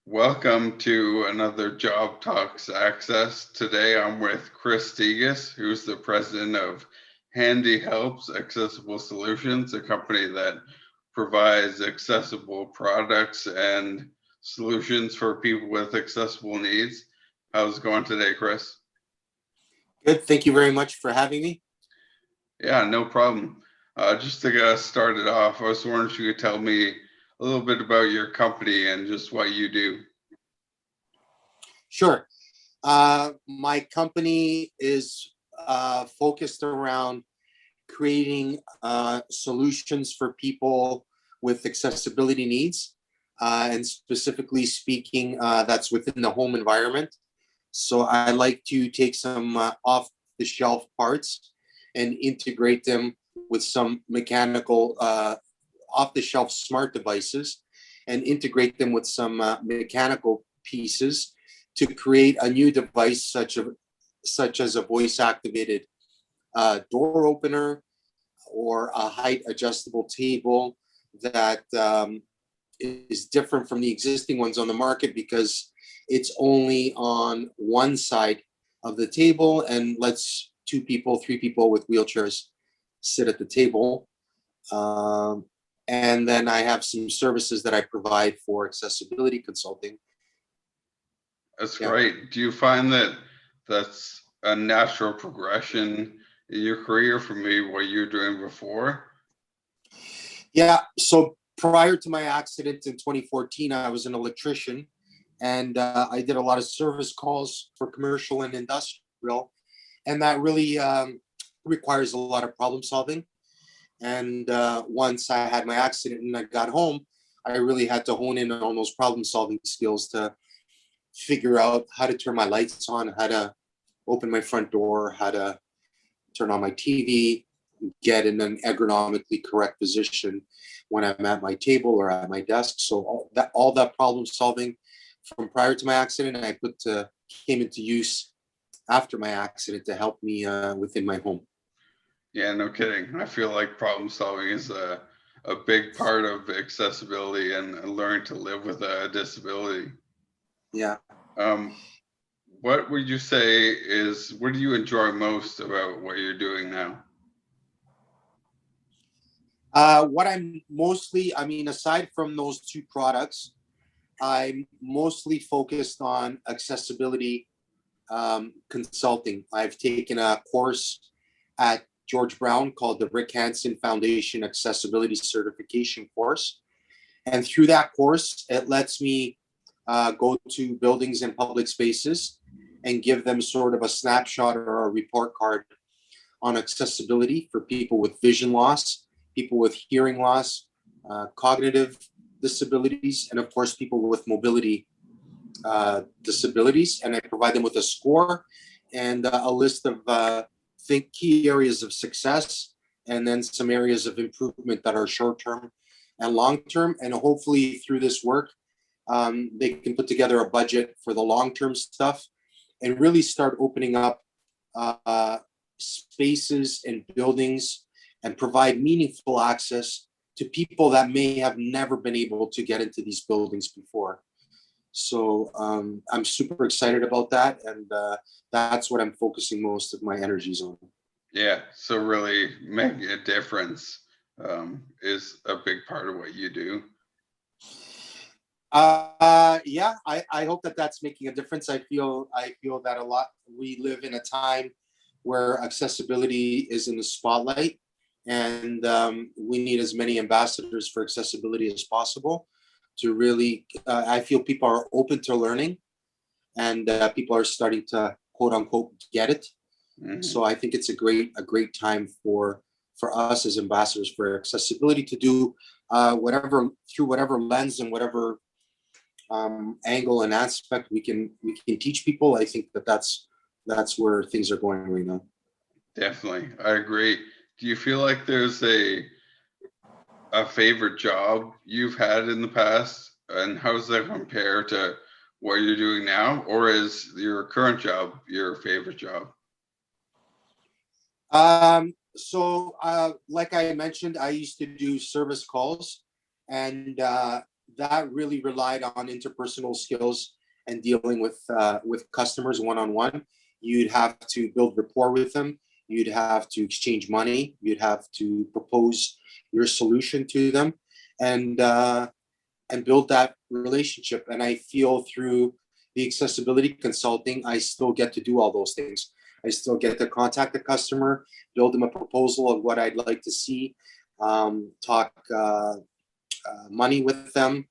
Welcome to another Job Talks Access. Today I'm with Chris Tegas, who's the president of Handy Helps Accessible Solutions, a company that provides accessible products and solutions for people with accessible needs. How's it going today, Chris? Good. Thank you very much for having me. Yeah, no problem. Just to get us started off, I was wondering if you could tell me a little bit about your company and just what you do. Sure. My company is focused around creating solutions for people with accessibility needs, and specifically speaking, that's within the home environment. So I like to take some off-the-shelf parts and integrate them with some mechanical off-the-shelf smart devices and integrate them with some mechanical pieces to create a new device such as a voice-activated door opener or a height adjustable table that is different from the existing ones on the market because it's only on one side of the table and lets 2 people, 3 people with wheelchairs sit at the table. And then I have some services that I provide for accessibility consulting. That's great. Do you find that that's a natural progression in your career from maybe what you were doing before? Yeah. So prior to my accident in 2014, I was an electrician, and I did a lot of service calls for commercial and industrial, and that really requires a lot of problem solving. And once I had my accident and I got home, I really had to hone in on those problem solving skills to figure out how to turn my lights on, how to open my front door, how to turn on my TV, get in an ergonomically correct position when I'm at my table or at my desk. So all that problem solving from prior to my accident, I came into use after my accident to help me within my home. Yeah, no kidding. I feel like problem solving is a big part of accessibility and learning to live with a disability. Yeah. What would you say what do you enjoy most about what you're doing now? What aside from those 2 products, I'm mostly focused on accessibility consulting. I've taken a course at George Brown called the Rick Hansen Foundation Accessibility Certification course. And through that course, it lets me go to buildings and public spaces and give them sort of a snapshot or a report card on accessibility for people with vision loss, people with hearing loss, cognitive disabilities, and of course, people with mobility disabilities. And I provide them with a score and a list of key areas of success, and then some areas of improvement that are short-term and long-term. And hopefully through this work, they can put together a budget for the long-term stuff and really start opening up spaces and buildings and provide meaningful access to people that may have never been able to get into these buildings before. So I'm super excited about that, and that's what I'm focusing most of my energies on. Yeah, so really making a difference is a big part of what you do. Yeah, I hope that that's making a difference. I feel that a lot. We live in a time where accessibility is in the spotlight, and we need as many ambassadors for accessibility as possible to really, I feel people are open to learning, and people are starting to quote unquote get it. Mhm. So I think it's a great time for us as ambassadors for accessibility to do whatever through whatever lens and whatever angle and aspect we can teach people. I think that's where things are going right now. Definitely, I agree. Do you feel like there's a favorite job you've had in the past, and how does that compare to what you're doing now, or is your current job your favorite job? Like I mentioned, I used to do service calls, and that really relied on interpersonal skills and dealing with customers one on one. You'd have to build rapport with them. You'd have to exchange money. You'd have to propose your solution to them, and build that relationship. And I feel through the accessibility consulting, I still get to do all those things. I still get to contact the customer, build them a proposal of what I'd like to see, talk money with them,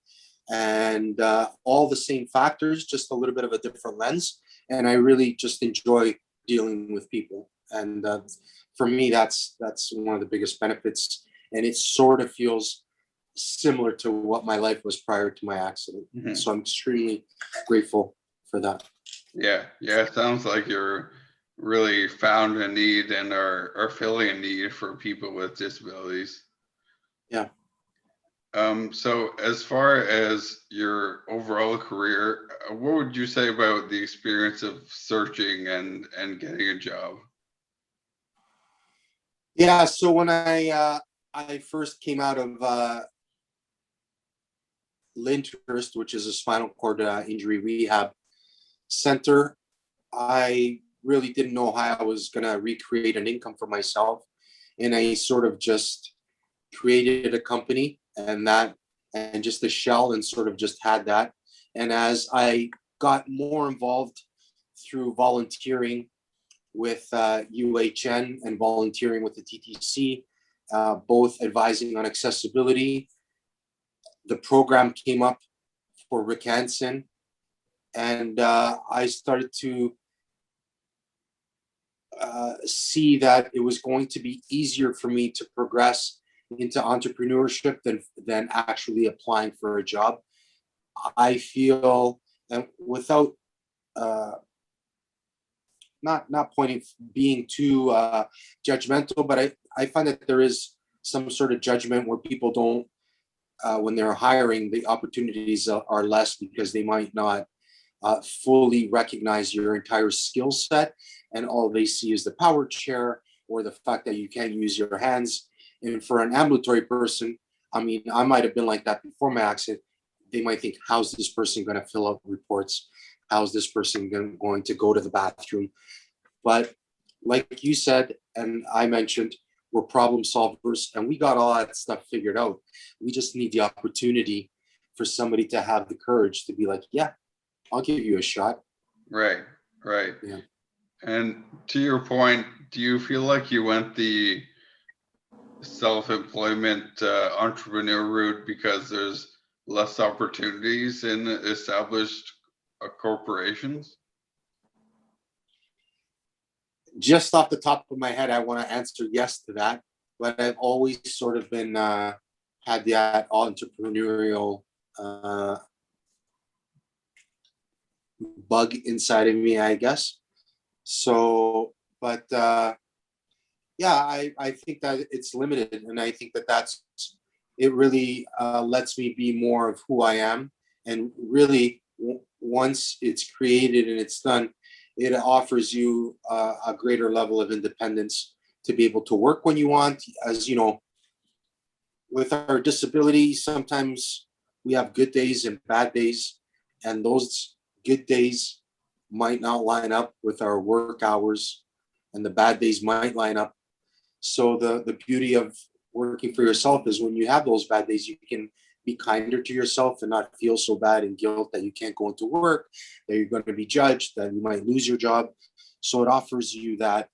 and all the same factors, just a little bit of a different lens. And I really just enjoy dealing with people. And for me, that's one of the biggest benefits. And it sort of feels similar to what my life was prior to my accident. Mhm. So I'm extremely grateful for that. Yeah, yeah, it sounds like you're really found a need and are filling a need for people with disabilities. Yeah. So as far as your overall career, what would you say about the experience of searching and getting a job? Yeah. So when I first came out of Lyndhurst, which is a spinal cord injury rehab center, I really didn't know how I was going to recreate an income for myself. And I sort of just created a company, and just a shell, and sort of just had that. And as I got more involved through volunteering with UHN and volunteering with the TTC, both advising on accessibility, the program came up for Rick Hansen, and I started to see that it was going to be easier for me to progress into entrepreneurship than actually applying for a job. I feel, and without uh, not pointing being too judgmental, but I find that there is some sort of judgment where people don't when they're hiring, the opportunities are less because they might not fully recognize your entire skill set, and all they see is the power chair or the fact that you can't use your hands. And for an ambulatory person, I mean, I might have been like that before my accident. They might think, how's this person going to fill out reports? How's this person going to go to the bathroom? But like you said, and I mentioned, we're problem solvers, and we got all that stuff figured out. We just need the opportunity for somebody to have the courage to be like, yeah, I'll give you a shot. Right, right. Yeah. And to your point, do you feel like you went the self-employment entrepreneur route because there's less opportunities in established corporations? Just off the top of my head, I want to answer yes to that. But I've always sort of been had that entrepreneurial uh, bug inside of me, I guess. So, but yeah, I think that it's limited, and I think that that's it. Really lets me be more of who I am, and really once it's created and it's done, it offers you a greater level of independence to be able to work when you want. As you know, with our disability, sometimes we have good days and bad days, and those good days might not line up with our work hours, and the bad days might line up. So the beauty of working for yourself is when you have those bad days, you can be kinder to yourself and not feel so bad and guilt that you can't go into work, that you're going to be judged, that you might lose your job. So it offers you that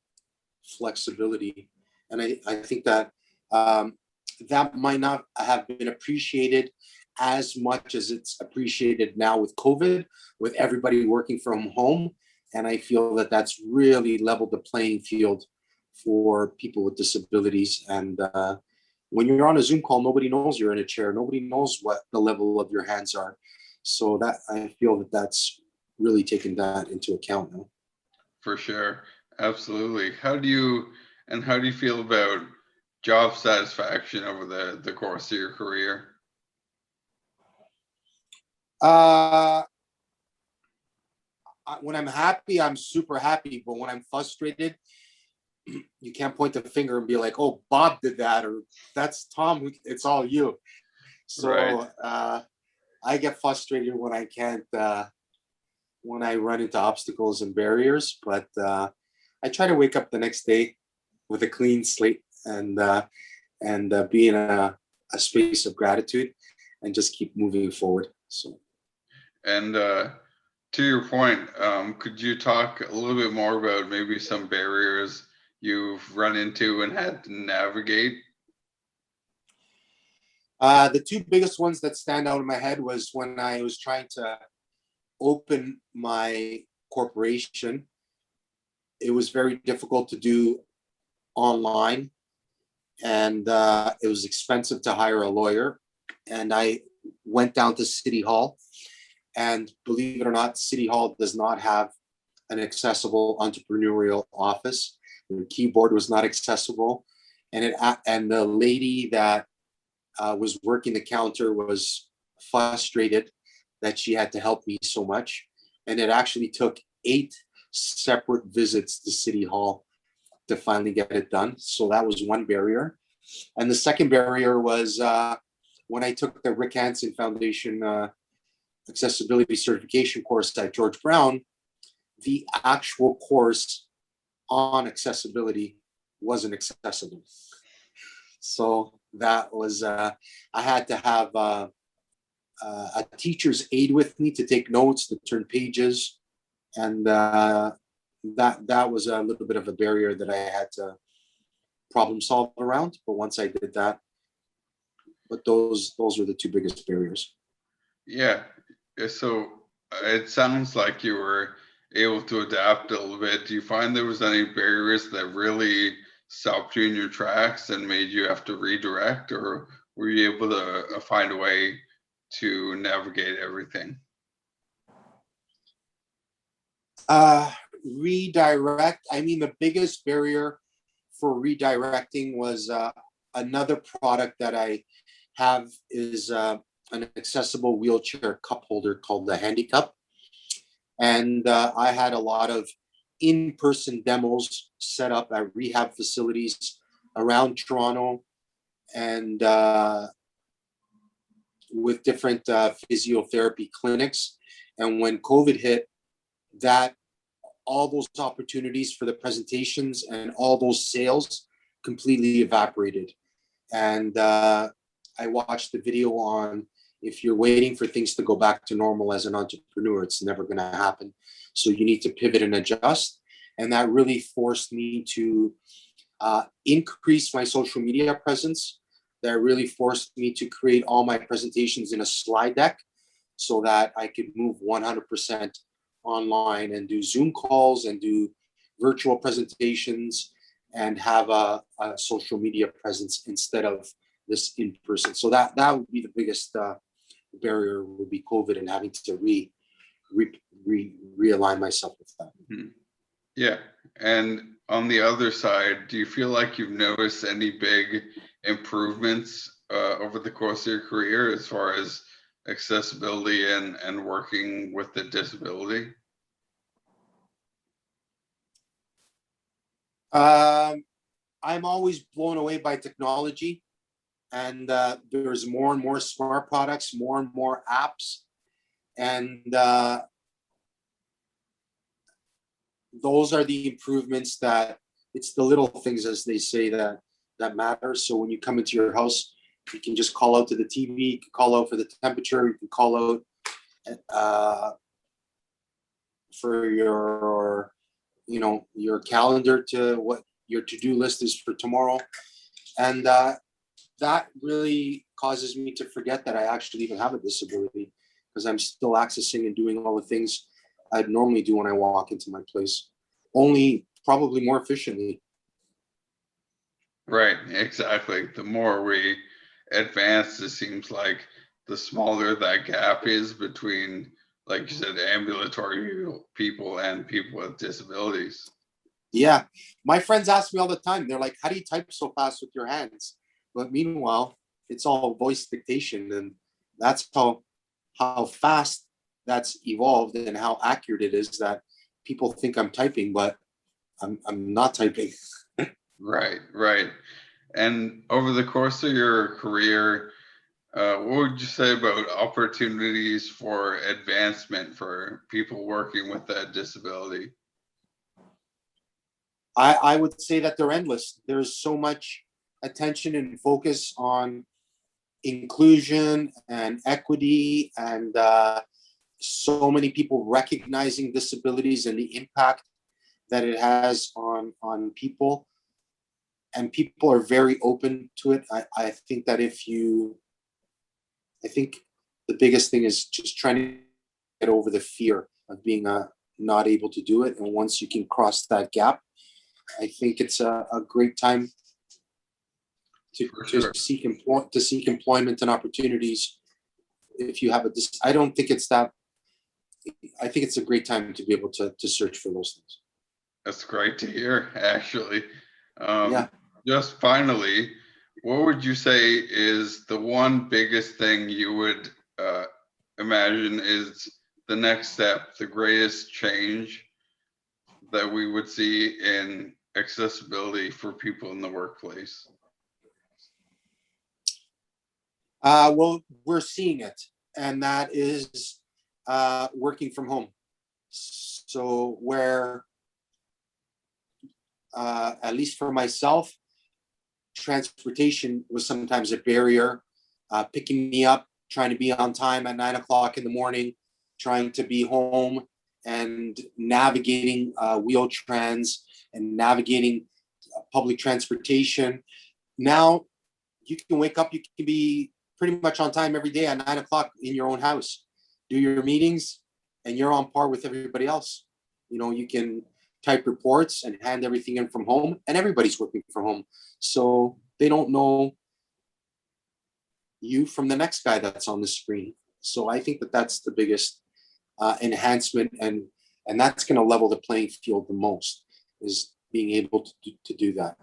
flexibility. And I think that that might not have been appreciated as much as it's appreciated now with COVID, with everybody working from home. And I feel that that's really leveled the playing field for people with disabilities. And when you're on a Zoom call, nobody knows you're in a chair. Nobody knows what the level of your hands are. So that I feel that that's really taken that into account now. For sure. Absolutely. How do you feel about job satisfaction over the course of your career? Uh, when I'm happy, I'm super happy. But when I'm frustrated, you can't point the finger and be like, oh, Bob did that, or that's Tom, it's all you. Right. So I get frustrated when I can't, when I run into obstacles and barriers, but I try to wake up the next day with a clean slate and be in a space of gratitude and just keep moving forward. So, And to your point, could you talk a little bit more about maybe some barriers you've run into and had to navigate? the two biggest ones that stand out in my head was when I was trying to open my corporation. It was very difficult to do online, and it was expensive to hire a lawyer. And I went down to City Hall, and believe it or not, City Hall does not have an accessible entrepreneurial office. The keyboard was not accessible, and the lady that was working the counter was frustrated that she had to help me so much. And it actually took 8 separate visits to City Hall to finally get it done. So that was one barrier. And the second barrier was when I took the Rick Hansen Foundation accessibility certification course at George Brown, the actual course on accessibility wasn't accessible. So that was, I had to have a teacher's aide with me to take notes, to turn pages. And that was a little bit of a barrier that I had to problem solve around. But once I did that, but those were the two biggest barriers. Yeah. So it sounds like you were able to adapt a little bit. Do you find there was any barriers that really stopped you in your tracks and made you have to redirect, or were you able to find a way to navigate everything? Redirect. I mean, the biggest barrier for redirecting was another product that I have is an accessible wheelchair cup holder called the Handy Cup. And I had a lot of in-person demos set up at rehab facilities around Toronto, and with different physiotherapy clinics. And when COVID hit, that all those opportunities for the presentations and all those sales completely evaporated. And I watched the video on, if you're waiting for things to go back to normal as an entrepreneur, it's never going to happen. So you need to pivot and adjust. And that really forced me to increase my social media presence. That really forced me to create all my presentations in a slide deck so that I could move 100% online and do Zoom calls and do virtual presentations and have a social media presence instead of this in person. So that would be the biggest barrier, would be COVID and having to realign myself with that. Mhm. Yeah. And on the other side, do you feel like you've noticed any big improvements over the course of your career as far as accessibility and working with the disability? I'm always blown away by technology, and there's more and more smart products, more and more apps, and those are the improvements. That it's the little things, as they say, that matter. So when you come into your house, you can just call out to the TV, you can call out for the temperature, you can call out for your, your calendar, to what your to-do list is for tomorrow. And that really causes me to forget that I actually even have a disability, because I'm still accessing and doing all the things I'd normally do when I walk into my place, only probably more efficiently. Right, exactly. The more we advance, it seems like the smaller that gap is between, like you said, ambulatory people and people with disabilities. Yeah, my friends ask me all the time. They're like, "How do you type so fast with your hands?" But meanwhile, it's all voice dictation, and that's how fast that's evolved and how accurate it is, that people think I'm typing, but I'm not typing. Right, right. And over the course of your career, what would you say about opportunities for advancement for people working with that disability? I would say that they're endless. There's so much attention and focus on inclusion and equity, and so many people recognizing disabilities and the impact that it has on people, and people are very open to it. I think that if you, I think the biggest thing is just trying to get over the fear of being not able to do it, and once you can cross that gap, I think it's a great time For to sure. seek employment and opportunities. If you have I don't think it's that. I think it's a great time to be able to search for those things. That's great to hear, actually. Um, Yeah. just finally, what would you say is the one biggest thing you would uh, imagine is the next step, the greatest change that we would see in accessibility for people in the workplace? Well, we're seeing it, and that is working from home. So where, at least for myself, transportation was sometimes a barrier. Picking me up, trying to be on time at 9 o'clock in the morning, trying to be home, and navigating Wheel-Trans and navigating public transportation. Now you can wake up, you can be pretty much on time every day at 9 o'clock in your own house, do your meetings, and you're on par with everybody else. You can type reports and hand everything in from home, and everybody's working from home. So they don't know you from the next guy that's on the screen. So I think that that's the biggest enhancement, and that's going to level the playing field the most, is being able to do that.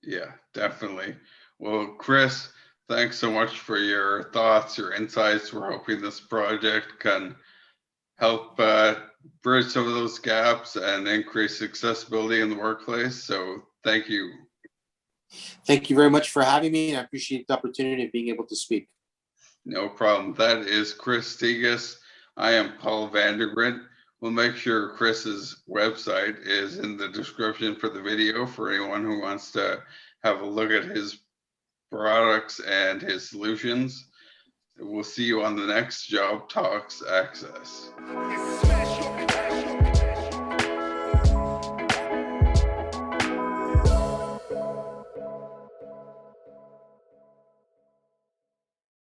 Yeah, definitely. Well, Chris, thanks so much for your thoughts, your insights. We're hoping this project can help bridge some of those gaps and increase accessibility in the workplace. So thank you. Thank you very much for having me, and I appreciate the opportunity of being able to speak. No problem. That is Chris Stigas. I am Paul Vandergrint. We'll make sure Chris's website is in the description for the video for anyone who wants to have a look at his products and his solutions. We'll see you on the next Job Talks Access.